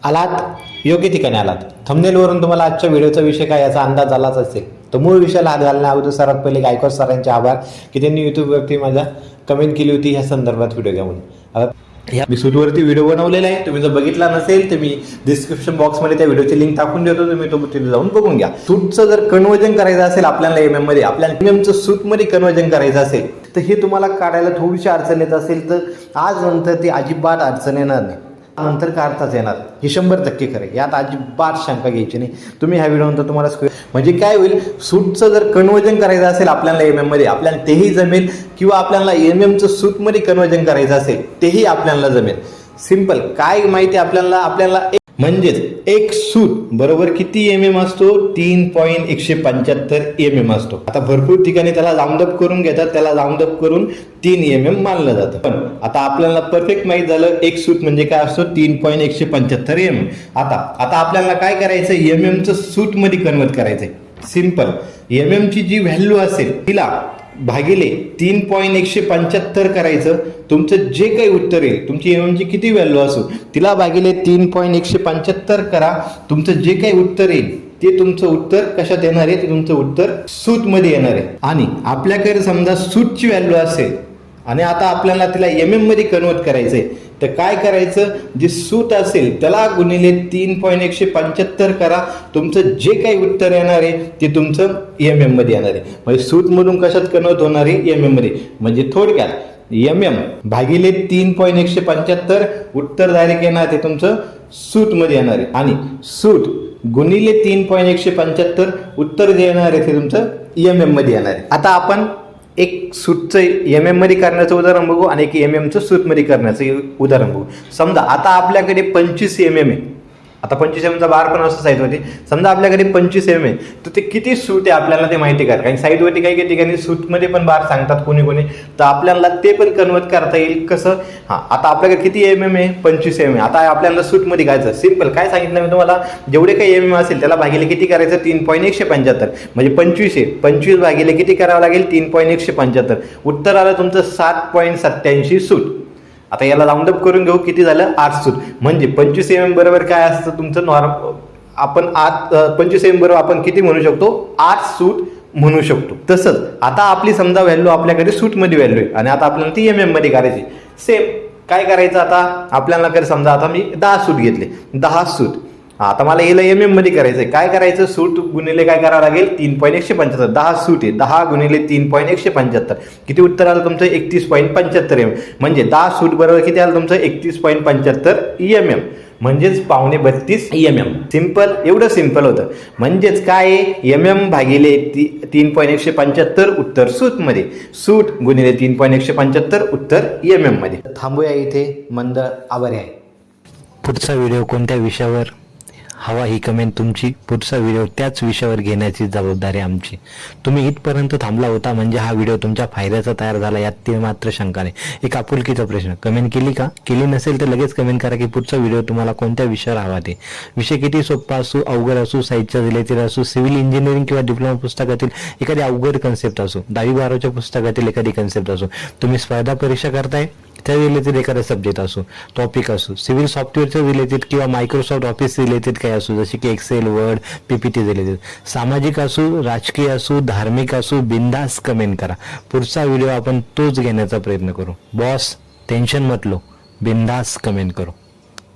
आलात योग्य ठिकाणी आलात. थंबनेलवरून तुम्हाला आजच्या व्हिडिओचा विषय काय याचा अंदाज आलाच असेल. तर मूळ विषयाला हात घालण्या अगोदर सर्वात पहिले गायकवाड सरांचे आभार की त्यांनी यूट्यूबवरती माझा कमेंट केली होती ह्या संदर्भात व्हिडिओ घ्या म्हणून. मी सूटवरती व्हिडिओ बनवलेला आहे. तुम्ही जर बघितला नसेल तर मी डिस्क्रिप्शन बॉक्समध्ये त्या व्हिडिओची लिंक टाकून देतो. तुम्ही तो तिथे जाऊन बघून घ्या. सूटचं जर कन्वर्जन करायचं असेल आपल्याला एमएम मध्ये, आपल्याला एमएमचं सूटमध्ये कन्वर्जन करायचं असेल तर हे तुम्हाला काढायला थोडीशी अडचण येत असेल तर आज नंतर ती अजिबात अडचण येणार नाही. नंतर काढताच येणार. हे 100% खरं आहे. यात अजिबात शंका घ्यायची नाही. तुम्ही ह्या व्हिडिओनंतर तुम्हाला म्हणजे काय होईल, सूटचं जर कन्वर्जन करायचं असेल आपल्याला एमएम मध्ये आपल्याला तेही जमेल, किंवा आपल्याला एमएमचं सूटमध्ये कन्वर्जन करायचं असेल तेही आपल्याला जमेल. सिंपल काय माहिती आपल्याला म्हणजेच एक सूट बरोबर किती एमएम असतो, 3.175 एमएम असतो. आता भरपूर ठिकाणी त्याला राऊंड अप करून घेतात, त्याला राऊंड अप करून 3 एमएम मानलं जातं. पण आता आपल्याला परफेक्ट माहित झालं एक सूट म्हणजे काय असतो, 3.175 एमएम. आता आपल्याला काय करायचं, एमएमचं सूट मध्ये कन्वर्ट करायचंय. सिंपल एमएम ची जी व्हॅल्यू असेल तिला भागिले 3.175 करायचं. तुमचं जे काही उत्तर येईल, तुमची एमएमची किती व्हॅल्यू असो तिला भागिले 3.175 करा. तुमचं जे काही उत्तर येईल ते तुमचं उत्तर कशात येणार आहे, ते तुमचं उत्तर सूट मध्ये येणार आहे. आणि आपल्याकडे समजा सूटची व्हॅल्यू असेल आणि आता आपल्याला तिला एमएम मध्ये कन्वर्ट करायचंय तर काय करायचं, जे सूट असेल त्याला गुणिले 3.175 करा. तुमचं जे काही उत्तर येणार आहे ते तुमचं एमएम मध्ये येणार आहे. म्हणजे सूट मधून कशात कन्वर्ट होणार आहे, एमएम मध्ये. म्हणजे थोडक्यात एमएम भागिले 3.175 उत्तर डायरेक्ट येणार ते तुमचं सूट मध्ये येणार आहे. आणि सूट गुणिले 3.175 उत्तर जे येणार आहे ते तुमचं एमएम मध्ये येणार आहे. आता आपण एक सूटचं एमएम मध्ये करण्याचं उदाहरण बघू आणि एक एमएमचं सूट मध्ये करण्याचं उदाहरण बघू. समजा आता आपल्याकडे 25 एमएम आहे. आता 25 एमचा बार पण असं साईडवरती. समजा आपल्याकडे 25 एमएम आहे तर ते किती सूट आहे आपल्याला ते माहिती करा. कारण साईडवरती काही काही ठिकाणी सूटमध्ये पण बार सांगतात कोणी तर आपल्याला ते पण कन्वर्ट करता येईल. कसं, आता आपल्याकडे किती एमएम आहे, 25 एमएम. आता आपल्याला सूटमध्ये घ्यायचं. सिंपल काय सांगितलं मी तुम्हाला, जेवढे काही एमएम असेल त्याला भागिले किती करायचं, 3.175. म्हणजे 25 आहे, 25 भागिले किती करावं लागेल, 3.175. उत्तर आलं तुमचं 7.87 सूट. आता याला राऊंड अप करून घेऊ, किती झालं, 8 सूट. म्हणजे 25 एमएम बरोबर काय असतं तुमचं नॉर्मल, आपण 25 एमएम बरोबर आपण किती म्हणू शकतो, 8 सूट म्हणू शकतो. तसंच आता आपली समजा व्हॅल्यू आपल्याकडे सूट मध्ये व्हॅल्यू आहे आणि आता आपल्याला ती एमएम मध्ये करायची. सेम काय करायचं, आता आपल्याला समजा आता मी 10 सूट घेतले, 10 सूट. आता मला याला एमएम मध्ये करायचंय. काय करायचं, सूट गुणिले काय करावं लागेल, 3.175. 10 सूट आहे, 10 गुणिले 3.175 किती उत्तर आलं तुमचं, 31.75 एमएम. म्हणजे 10 सूट बरोबर किती आलं तुमचं, 31.75 एमएम. म्हणजेच 32 एमएम. सिंपल, एवढं सिंपल होतं. म्हणजेच काय, एमएम भागिले 3.175 उत्तर सूट मध्ये, सूट गुणिले 3.175 उत्तर एमएम मध्ये. थांबूया इथे. मंद आभारी आहे. पुढचा व्हिडिओ कोणत्या विषयावर हवा ही कमेंट तुमची. पुढचा व्हिडिओ त्याच विषयावर घेण्याची जबाबदारी आमची. तुम्ही इथपर्यंत थांबला होता म्हणजे हा व्हिडिओ तुमच्या फायद्याचा तयार झाला, यात ते मात्र शंका नाही. एक आपुलकीचा प्रश्न, कमेंट केली का, केली नसेल तर लगेच कमेंट करा की पुढचा व्हिडिओ तुम्हाला कोणत्या विषयावर हवा ते. विषय किती सोपा असो, अवघड असो, साहित्य रिलेटेड असो, सिव्हिल इंजिनिअरिंग किंवा डिप्लोमा पुस्तकातील एखादी अवघड कन्सेप्ट असो, 10वी-12वीच्या पुस्तकातील एखादी कन्सेप्ट असो, तुम्ही स्पर्धा परीक्षा करताय त्या रिलेटेड एखादा सब्जेक्ट असो, टॉपिक असो, सिव्हिल सॉफ्टवेअरच्या रिलेटेड किंवा मायक्रोसॉफ्ट ऑफिस रिलेटेड काही असो, जसे की एक्सेल, वर्ड, पीपीटी रिलेटेड, सामाजिक असो, राजकीय असो, धार्मिक असो, बिंदास कमेंट करा. पुढचा व्हिडिओ आपण तोच घेण्याचा प्रयत्न करू. बॉस टेन्शन मत लो, बिंदास कमेंट करो.